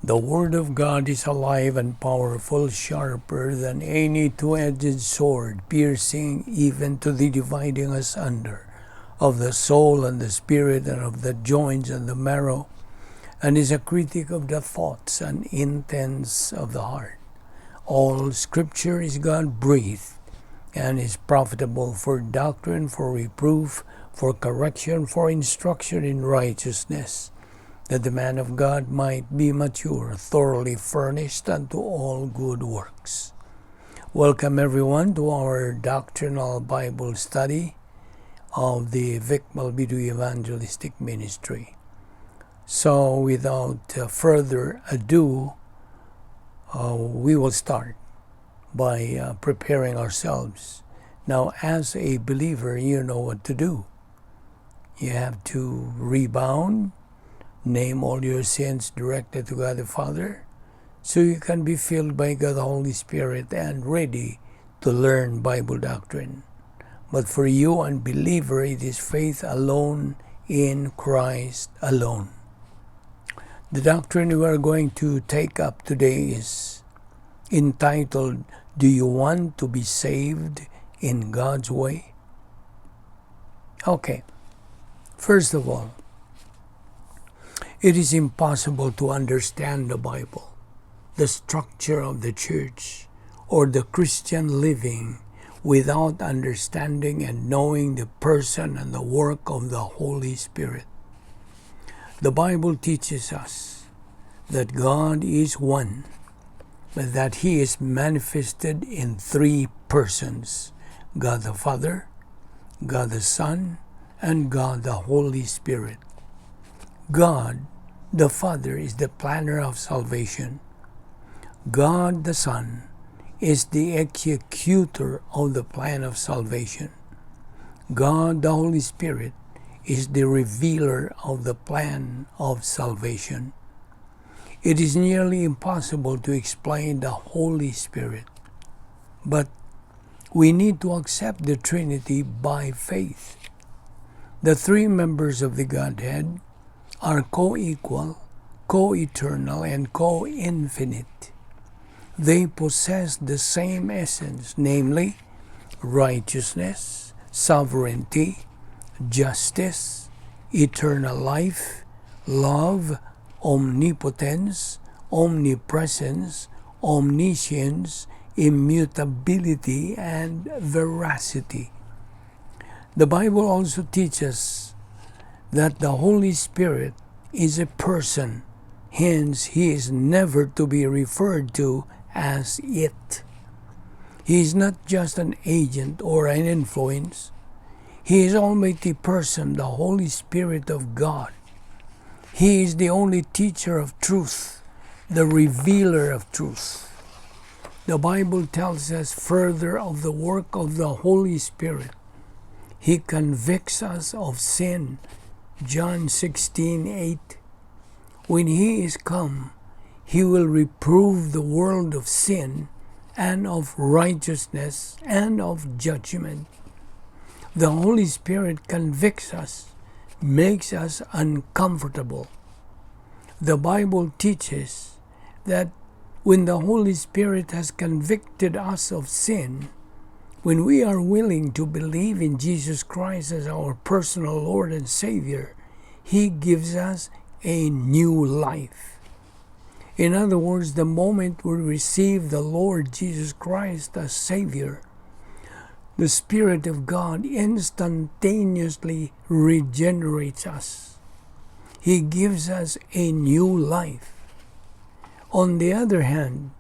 The Word of God is alive and powerful, sharper than any two-edged sword, piercing even to the dividing asunder of the soul and the spirit and of the joints and the marrow, and is a critic of the thoughts and intents of the heart. All Scripture is God-breathed and is profitable for doctrine, for reproof, for correction, for instruction in righteousness, that the man of God might be mature, thoroughly furnished unto all good works. Welcome everyone to our Doctrinal Bible study of the Balbido Evangelistic Ministry. So without further ado, we will start by preparing ourselves. Now, as a believer, you know what to do. You have to rebound, name all your sins directed to God the Father, so you can be filled by God the Holy Spirit and ready to learn Bible doctrine. But for you, unbeliever, it is faith alone in Christ alone. The doctrine we are going to take up today is entitled, Do You Want to Be Saved in God's Way? Okay, first of all, it is impossible to understand the Bible, the structure of the church, or the Christian living without understanding and knowing the person and the work of the Holy Spirit. The Bible teaches us that God is one, but that He is manifested in three persons: God the Father, God the Son, and God the Holy Spirit. God the Father is the planner of salvation. God the Son is the executor of the plan of salvation. God the Holy Spirit is the revealer of the plan of salvation. It is nearly impossible to explain the Holy Spirit, but we need to accept the Trinity by faith. The three members of the Godhead are co-equal, co-eternal, and co-infinite. They possess the same essence, namely righteousness, sovereignty, justice, eternal life, love, omnipotence, omnipresence, omniscience, immutability, and veracity. The Bible also teaches that the Holy Spirit is a person, hence He is never to be referred to as it. He is not just an agent or an influence. He is Almighty Person, the Holy Spirit of God. He is the only teacher of truth, the revealer of truth. The Bible tells us further of the work of the Holy Spirit. He convicts us of sin. John 16:8. When He is come, He will reprove the world of sin and of righteousness and of judgment. The Holy Spirit convicts us, makes us uncomfortable. The Bible teaches that when the Holy Spirit has convicted us of sin, when we are willing to believe in Jesus Christ as our personal Lord and Savior, He gives us a new life. In other words, the moment we receive the Lord Jesus Christ as Savior, the Spirit of God instantaneously regenerates us. He gives us a new life. On the other hand,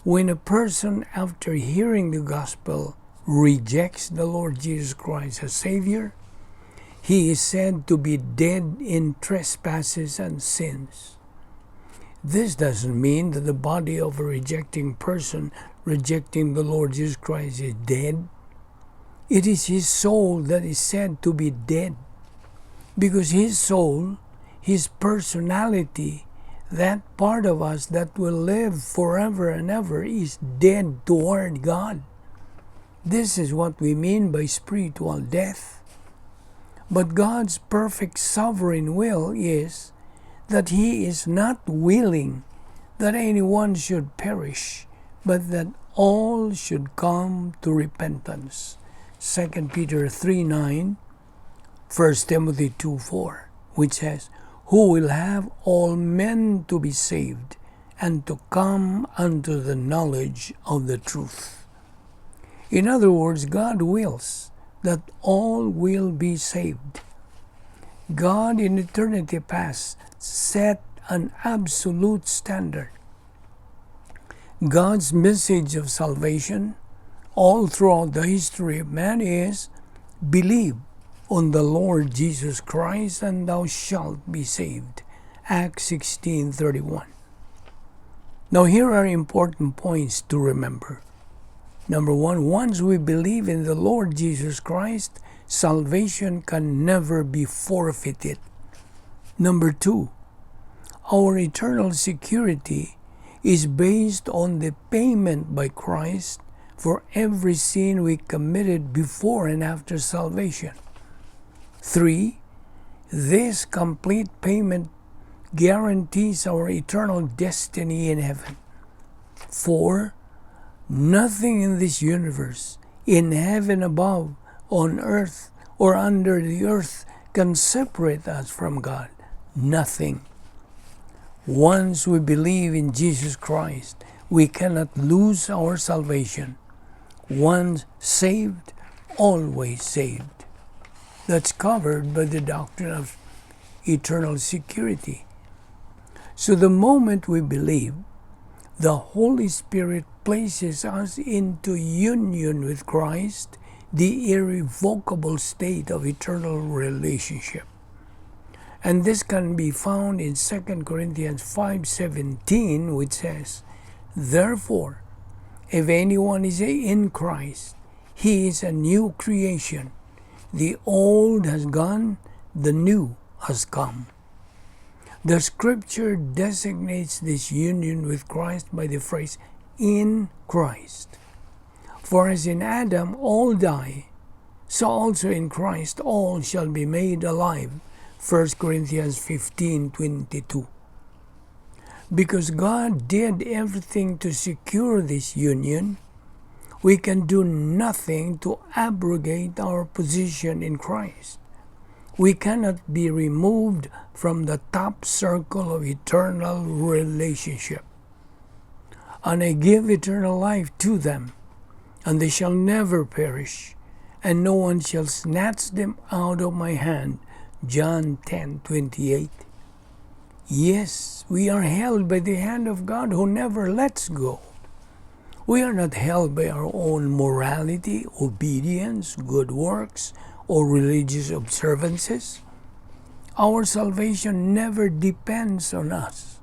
when a person, after hearing the gospel, rejects the Lord Jesus Christ as Savior, he is said to be dead in trespasses and sins. This doesn't mean that the body of a rejecting person rejecting the Lord Jesus Christ is dead. It is his soul that is said to be dead, because his soul, his personality, that part of us that will live forever and ever, is dead toward God. This is what we mean by spiritual death. But God's perfect sovereign will is that He is not willing that anyone should perish, but that all should come to repentance. 2 Peter 3:9, 1 Timothy 2:4, which says, who will have all men to be saved and to come unto the knowledge of the truth. In other words, God wills that all will be saved. God in eternity past set an absolute standard. God's message of salvation all throughout the history of man is, believe on the Lord Jesus Christ and thou shalt be saved. Acts 16:31. Now here are important points to remember. Number one, once we believe in the Lord Jesus Christ, salvation can never be forfeited. Number two, our eternal security is based on the payment by Christ for every sin we committed before and after salvation. 3. This complete payment guarantees our eternal destiny in heaven. 4. Nothing in this universe, in heaven above, on earth, or under the earth can separate us from God. Nothing. Once we believe in Jesus Christ, we cannot lose our salvation. Once saved, always saved. That's covered by the doctrine of eternal security. So the moment we believe, the Holy Spirit places us into union with Christ, the irrevocable state of eternal relationship. And this can be found in 2 Corinthians 5:17, which says, therefore, if anyone is in Christ, he is a new creation. The old has gone, the new has come. The scripture designates this union with Christ by the phrase, in Christ. For as in Adam all die, so also in Christ all shall be made alive. 1 Corinthians 15:22. Because God did everything to secure this union, we can do nothing to abrogate our position in Christ. We cannot be removed from the top circle of eternal relationship. And I give eternal life to them, and they shall never perish, and no one shall snatch them out of my hand. John 10:28. Yes, we are held by the hand of God who never lets go. We are not held by our own morality, obedience, good works, or religious observances. Our salvation never depends on us.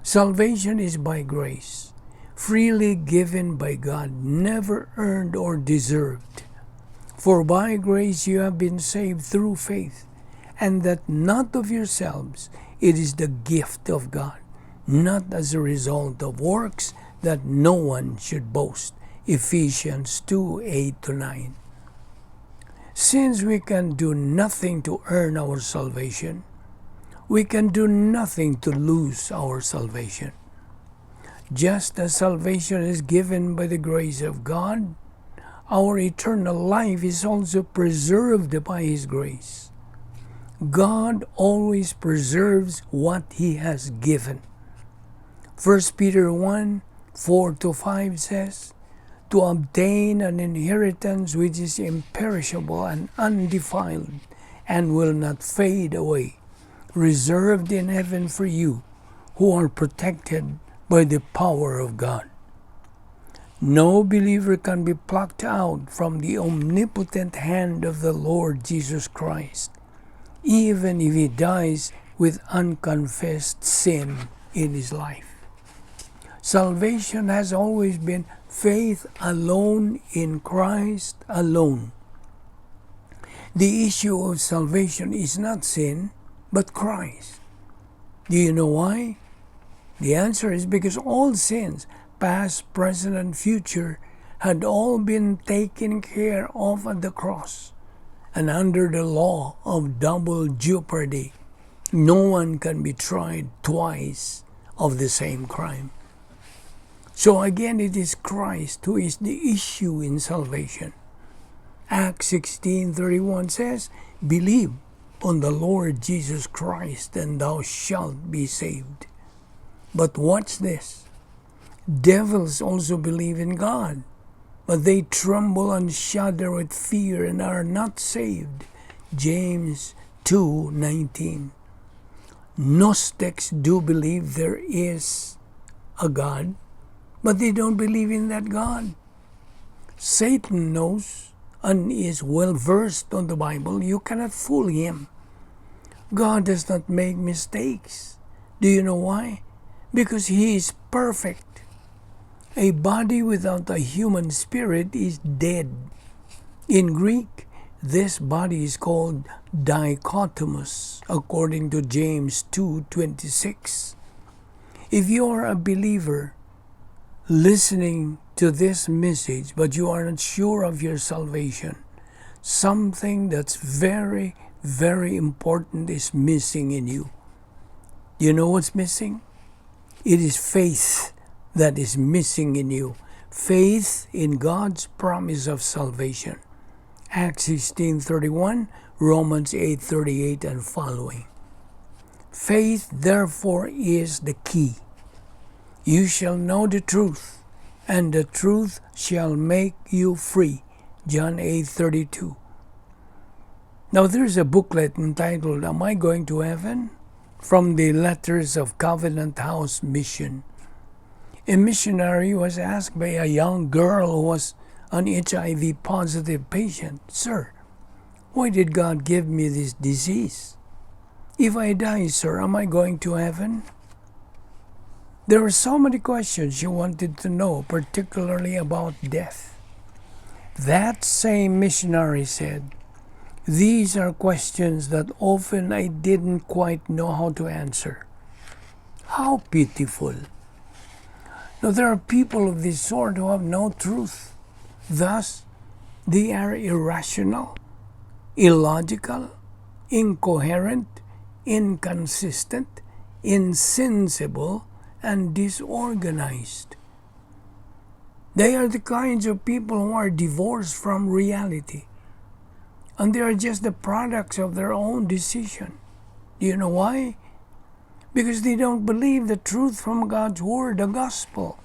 Salvation is by grace, freely given by God, never earned or deserved. For by grace you have been saved through faith, and that not of yourselves, it is the gift of God, not as a result of works, that no one should boast. Ephesians 2:8-9. Since we can do nothing to earn our salvation, we can do nothing to lose our salvation. Just as salvation is given by the grace of God, our eternal life is also preserved by His grace. God always preserves what He has given. 1 Peter 1:4-5 says, to obtain an inheritance which is imperishable and undefiled and will not fade away, reserved in heaven for you who are protected by the power of God. No believer can be plucked out from the omnipotent hand of the Lord Jesus Christ, even if he dies with unconfessed sin in his life. Salvation has always been faith alone in Christ alone. The issue of salvation is not sin, but Christ. Do you know why? The answer is because all sins, past, present, and future, had all been taken care of at the cross. And under the law of double jeopardy, no one can be tried twice of the same crime. So again, it is Christ who is the issue in salvation. Acts 16:31 says, "Believe on the Lord Jesus Christ, and thou shalt be saved." But watch this. Devils also believe in God, but they tremble and shudder with fear and are not saved. James 2:19. Gnostics do believe there is a God, but they don't believe in that God. Satan knows and is well versed on the Bible. You cannot fool him. God does not make mistakes. Do you know why? Because he is perfect. A body without a human spirit is dead. In Greek, this body is called dichotomous, according to James 2:26. If you are a believer listening to this message, but you are not sure of your salvation, something that's very, very important is missing in you. You know what's missing? It is faith that is missing in you. Faith in God's promise of salvation. Acts 16:31, Romans 8:38 and following. Faith, therefore, is the key. You shall know the truth, and the truth shall make you free. John 8:32. Now there's a booklet entitled, "Am I Going to Heaven?" from the Letters of Covenant House Mission. A missionary was asked by a young girl who was an HIV positive patient, "Sir, why did God give me this disease? If I die, sir, am I going to heaven?" There were so many questions she wanted to know, particularly about death. That same missionary said, "These are questions that often I didn't quite know how to answer." How pitiful. Now there are people of this sort who have no truth. Thus, they are irrational, illogical, incoherent, inconsistent, insensible, and disorganized. They are the kinds of people who are divorced from reality. And they are just the products of their own decision. Do you know why? Because they don't believe the truth from God's Word, the Gospel.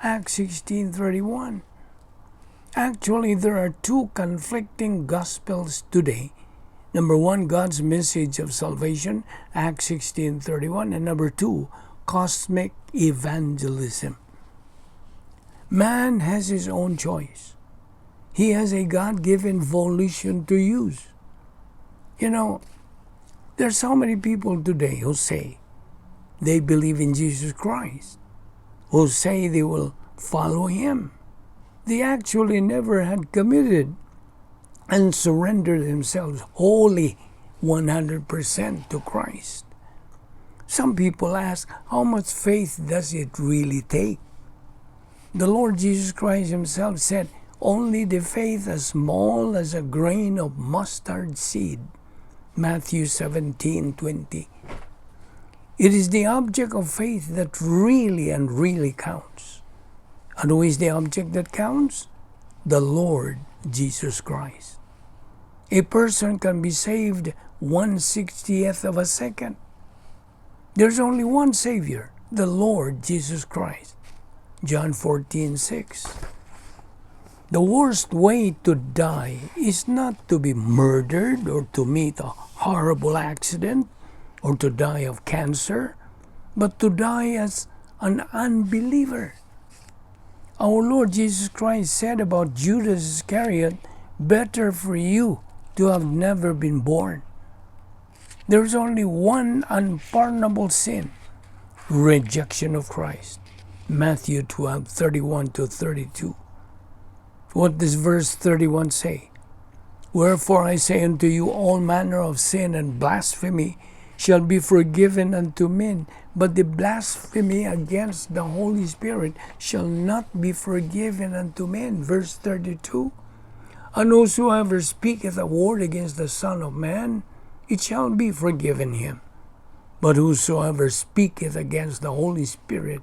Acts 16:31. Actually, there are two conflicting Gospels today. Number one, God's message of salvation, Acts 16:31. And number two, cosmic evangelism. Man has his own choice. He has a God-given volition to use. You know, there are so many people today who say they believe in Jesus Christ, who say they will follow Him. They actually never had committed and surrendered themselves wholly 100% to Christ. Some people ask, how much faith does it really take? The Lord Jesus Christ Himself said, only the faith as small as a grain of mustard seed. Matthew 17:20. It is the object of faith that really and really counts. And who is the object that counts? The Lord Jesus Christ. A person can be saved 1/60th of a second. There's only one Savior, the Lord Jesus Christ. John 14:6. The worst way to die is not to be murdered or to meet a horrible accident or to die of cancer, but to die as an unbeliever. Our Lord Jesus Christ said about Judas Iscariot, better for you to have never been born. There's only one unpardonable sin, rejection of Christ. Matthew 12:31-32. What does verse 31 say? Wherefore I say unto you, all manner of sin and blasphemy shall be forgiven unto men, but the blasphemy against the Holy Spirit shall not be forgiven unto men. Verse 32. And whosoever speaketh a word against the Son of Man, it shall be forgiven him. But whosoever speaketh against the Holy Spirit,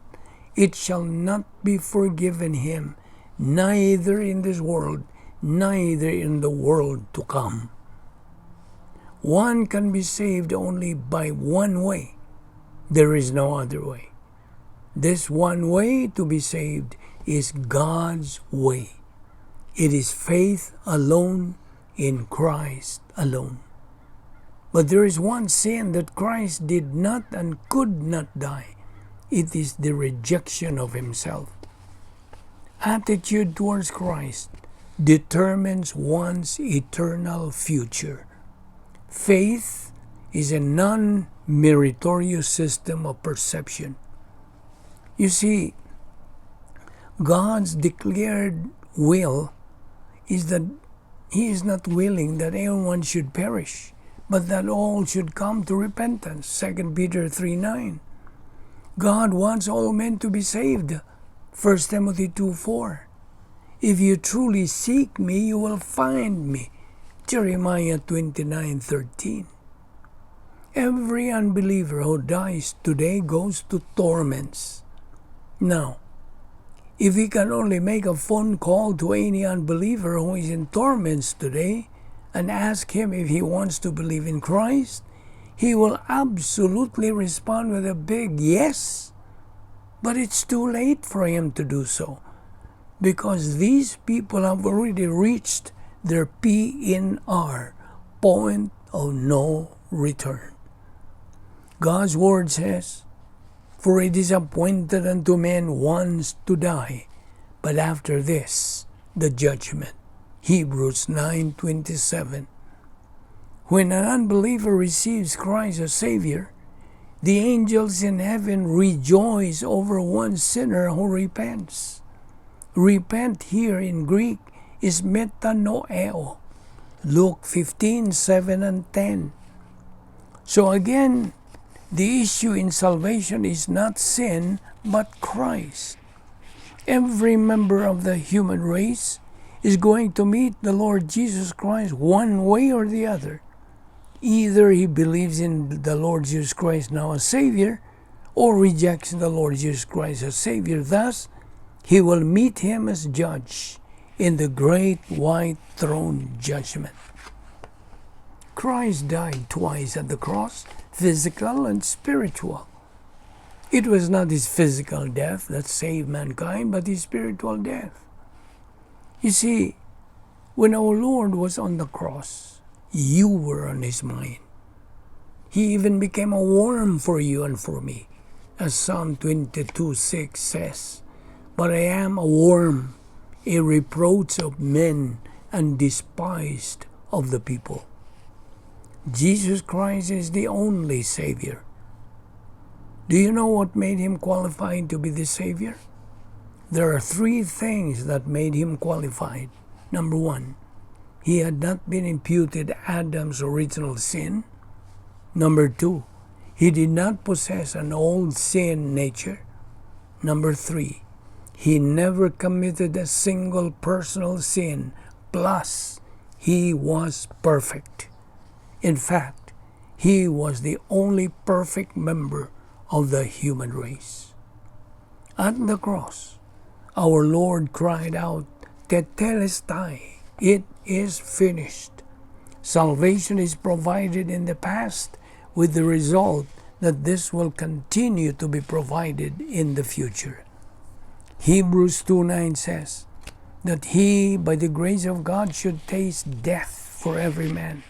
it shall not be forgiven him, neither in this world, neither in the world to come. One can be saved only by one way. There is no other way. This one way to be saved is God's way. It is faith alone in Christ alone. But there is one sin that Christ did not and could not die. It is the rejection of himself. Attitude towards Christ determines one's eternal future. Faith is a non-meritorious system of perception. You see, God's declared will is that He is not willing that anyone should perish, but that all should come to repentance. 2 Peter 3:9. God wants all men to be saved. 1 Timothy 2:4. If you truly seek me, you will find me. Jeremiah 29:13. Every unbeliever who dies today goes to torments. Now, if we can only make a phone call to any unbeliever who is in torments today and ask him if he wants to believe in Christ, he will absolutely respond with a big yes. But it's too late for him to do so, because these people have already reached their PNR, point of no return. God's word says, "For it is appointed unto men once to die, but after this, the judgment." Hebrews 9:27. When an unbeliever receives Christ as Savior, the angels in heaven rejoice over one sinner who repents. Repent here in Greek is metanoeo. Luke 15:7 and 10. So again, the issue in salvation is not sin, but Christ. Every member of the human race is going to meet the Lord Jesus Christ one way or the other. Either he believes in the Lord Jesus Christ now as Savior, or rejects the Lord Jesus Christ as Savior. Thus, he will meet him as judge in the great white throne judgment. Christ died twice at the cross, physical and spiritual. It was not his physical death that saved mankind, but his spiritual death. You see, when our Lord was on the cross, you were on his mind. He even became a worm for you and for me, as Psalm 22:6 says, "But I am a worm, a reproach of men, and despised of the people." Jesus Christ is the only Savior. Do you know what made him qualified to be the Savior? There are three things that made him qualified. Number one, he had not been imputed Adam's original sin. Number two, he did not possess an old sin nature. Number three, he never committed a single personal sin. Plus, he was perfect. In fact, he was the only perfect member of the human race. At the cross, our Lord cried out, "Tetelestai," it is finished. Salvation is provided in the past, with the result that this will continue to be provided in the future. Hebrews 2:9 says that he, by the grace of God, should taste death for every man.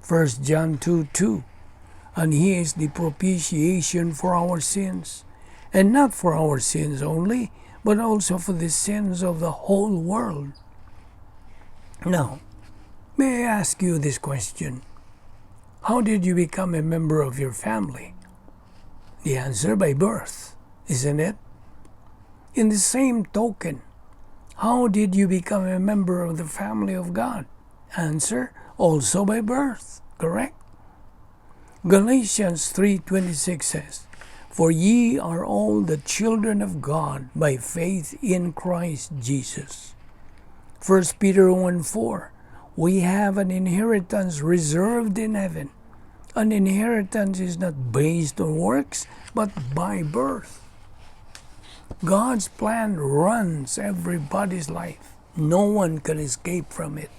1 John 2:2, and he is the propitiation for our sins, and not for our sins only, but also for the sins of the whole world. Now, may I ask you this question? How did you become a member of your family? The answer, by birth, isn't it? In the same token, how did you become a member of the family of God? Answer, also by birth, correct? Galatians 3:26 says, "For ye are all the children of God by faith in Christ Jesus." 1 Peter 1:4, "We have an inheritance reserved in heaven, An inheritance is not based on works, but by birth. God's plan runs everybody's life. No one can escape from it.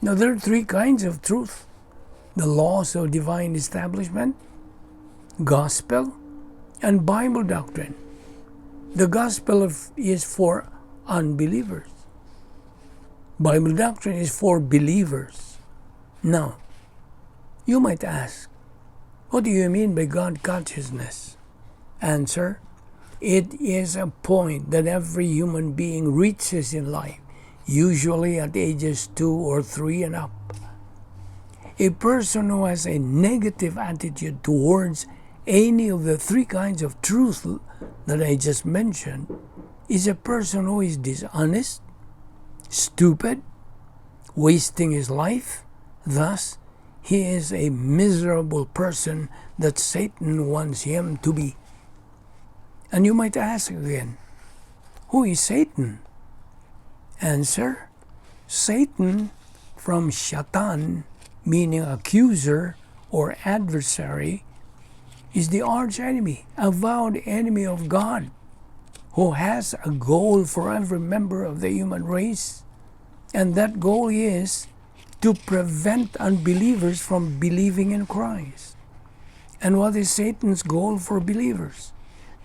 Now, there are three kinds of truth: the laws of divine establishment, gospel, and Bible doctrine. The gospel is for unbelievers. Bible doctrine is for believers. Now, you might ask, what do you mean by God consciousness? Answer: it is a point that every human being reaches in life, usually at ages 2 or 3 and up. A person who has a negative attitude towards any of the three kinds of truth that I just mentioned is a person who is dishonest, stupid, wasting his life. Thus, he is a miserable person that Satan wants him to be. And you might ask again, who is Satan? Answer: Satan, from Shatan, meaning accuser or adversary, is the arch enemy, avowed enemy of God, who has a goal for every member of the human race. And that goal is to prevent unbelievers from believing in Christ. And what is Satan's goal for believers?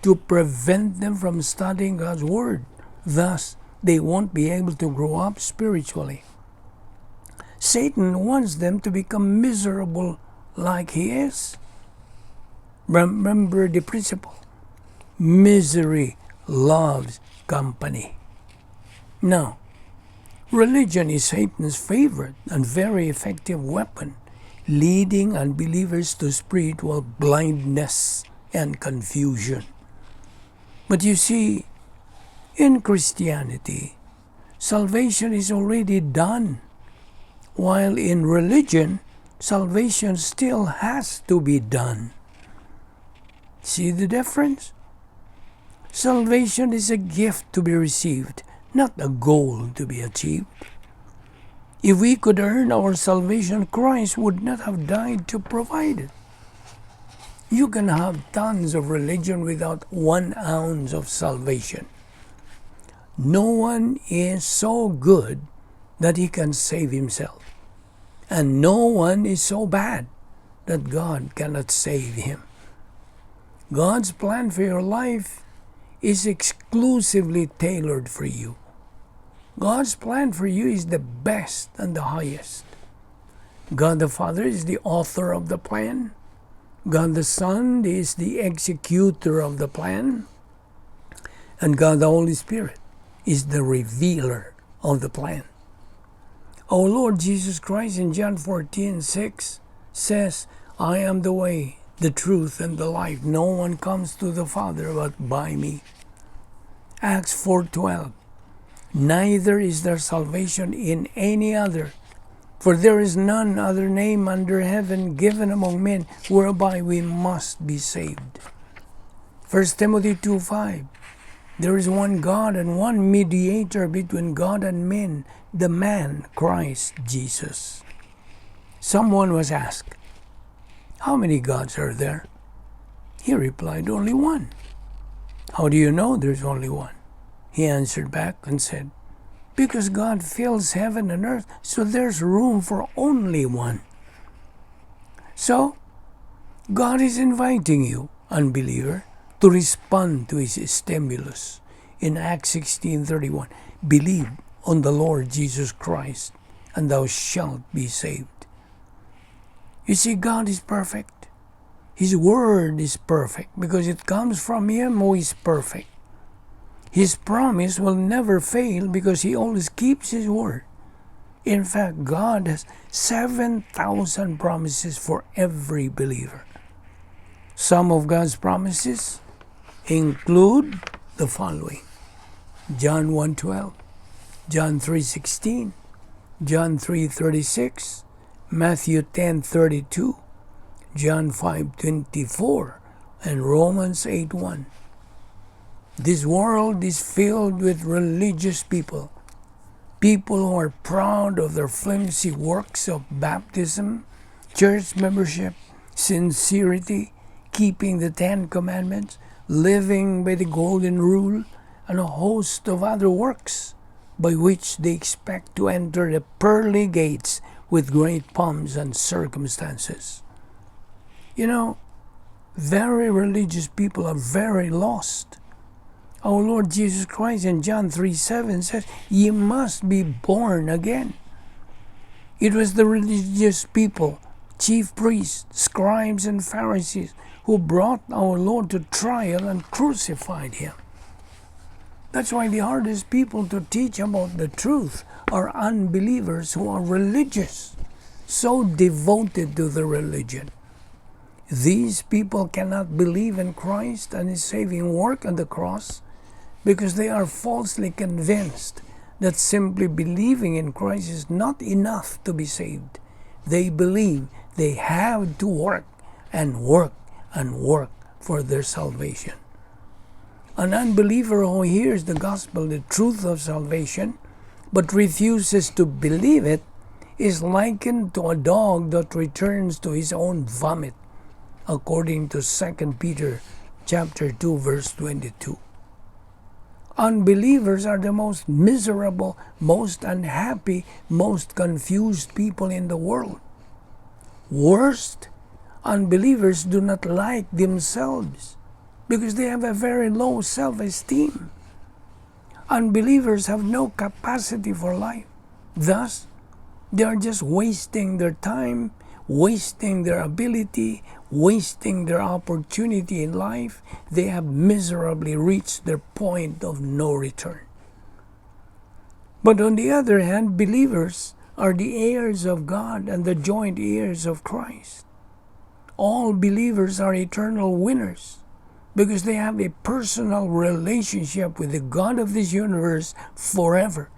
To prevent them from studying God's Word. Thus, they won't be able to grow up spiritually. Satan wants them to become miserable like he is. Remember the principle: misery loves company. Now, religion is Satan's favorite and very effective weapon, leading unbelievers to spiritual blindness and confusion. But you see, in Christianity, salvation is already done, while in religion, salvation still has to be done. See the difference? Salvation is a gift to be received, not a goal to be achieved. If we could earn our salvation, Christ would not have died to provide it. You can have tons of religion without 1 ounce of salvation. No one is so good that he can save himself. And no one is so bad that God cannot save him. God's plan for your life is exclusively tailored for you. God's plan for you is the best and the highest. God the Father is the author of the plan. God the Son is the executor of the plan. And God the Holy Spirit is the revealer of the plan. Our Lord Jesus Christ in John 14:6 says, I am the way, the truth, and the life. No one comes to the Father but by me. Acts 4:12. Neither is there salvation in any other, for there is none other name under heaven given among men whereby we must be saved. 1 Timothy 2:5. There is one God and one mediator between God and men, the man Christ Jesus. Someone was asked, how many gods are there? He replied, only one. How do you know there's only one? He answered back and said, because God fills heaven and earth, so there's room for only one. So, God is inviting you, unbeliever, to respond to his stimulus. In Acts 16:31, believe on the Lord Jesus Christ, and thou shalt be saved. You see, God is perfect. His word is perfect because it comes from him who is perfect. His promise will never fail because he always keeps his word. In fact, God has 7,000 promises for every believer. Some of God's promises include the following: John 1:12, John 3:16, John 3:36, Matthew 10:32, John 5:24, and Romans 8:1. This world is filled with religious people who are proud of their flimsy works of baptism church membership, sincerity, keeping the Ten Commandments, living by the Golden Rule, and a host of other works by which they expect to enter the pearly gates with great pomps and circumstances. You know, very religious people are very lost. Our Lord Jesus Christ in John 3:7 says, "Ye must be born again." It was the religious people, chief priests, scribes, and Pharisees who brought our Lord to trial and crucified Him. That's why the hardest people to teach about the truth are unbelievers who are religious, so devoted to the religion. These people cannot believe in Christ and His saving work on the cross because they are falsely convinced that simply believing in Christ is not enough to be saved. They believe they have to work and work and work for their salvation. An unbeliever who hears the gospel, the truth of salvation, but refuses to believe it, is likened to a dog that returns to his own vomit, according to 2 Peter chapter 2, verse 22. Unbelievers are the most miserable, most unhappy, most confused people in the world. Worst, unbelievers do not like themselves because they have a very low self-esteem. Unbelievers have no capacity for life. Thus, they are just wasting their time, wasting their ability, wasting their opportunity in life. They have miserably reached their point of no return. But on the other hand, believers are the heirs of God and the joint heirs of Christ. All believers are eternal winners because they have a personal relationship with the God of this universe forever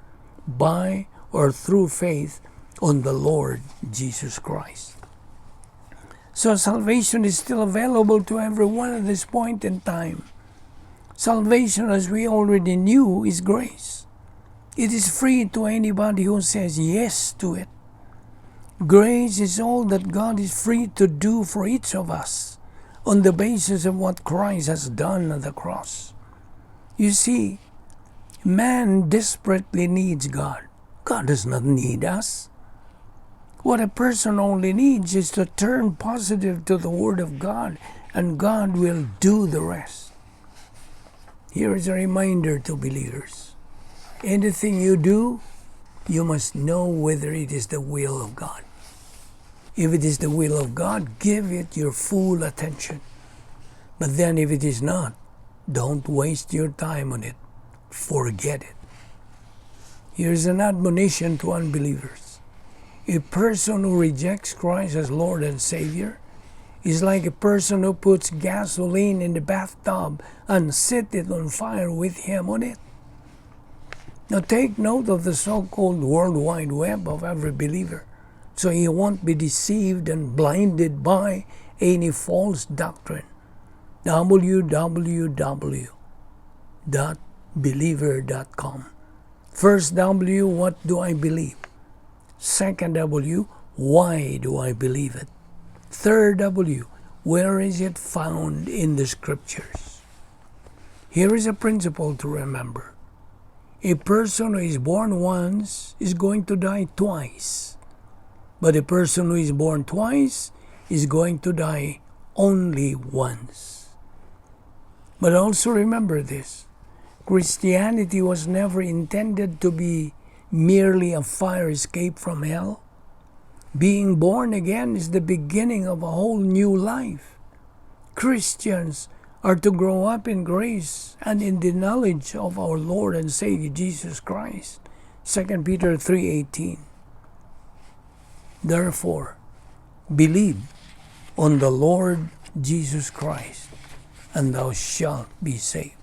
by or through faith on the Lord Jesus Christ. So salvation is still available to everyone at this point in time. Salvation, as we already knew, is grace. It is free to anybody who says yes to it. Grace is all that God is free to do for each of us on the basis of what Christ has done on the cross. You see, man desperately needs God. God does not need us. What a person only needs is to turn positive to the Word of God, and God will do the rest. Here is a reminder to believers. Anything you do, you must know whether it is the will of God. If it is the will of God, give it your full attention. But then if it is not, don't waste your time on it. Forget it. Here's an admonition to unbelievers. A person who rejects Christ as Lord and Savior is like a person who puts gasoline in the bathtub and sets it on fire with him on it. Now take note of the so-called World Wide Web of every believer, so he won't be deceived and blinded by any false doctrine. www.believer.com. First W, what do I believe? Second W, why do I believe it? Third W, where is it found in the Scriptures? Here is a principle to remember. A person who is born once is going to die twice. But a person who is born twice is going to die only once. But also remember this. Christianity was never intended to be merely a fire escape from hell. Being born again is the beginning of a whole new life. Christians are to grow up in grace and in the knowledge of our Lord and Savior Jesus Christ. 2 Peter 3:18. Therefore, believe on the Lord Jesus Christ, and thou shalt be saved.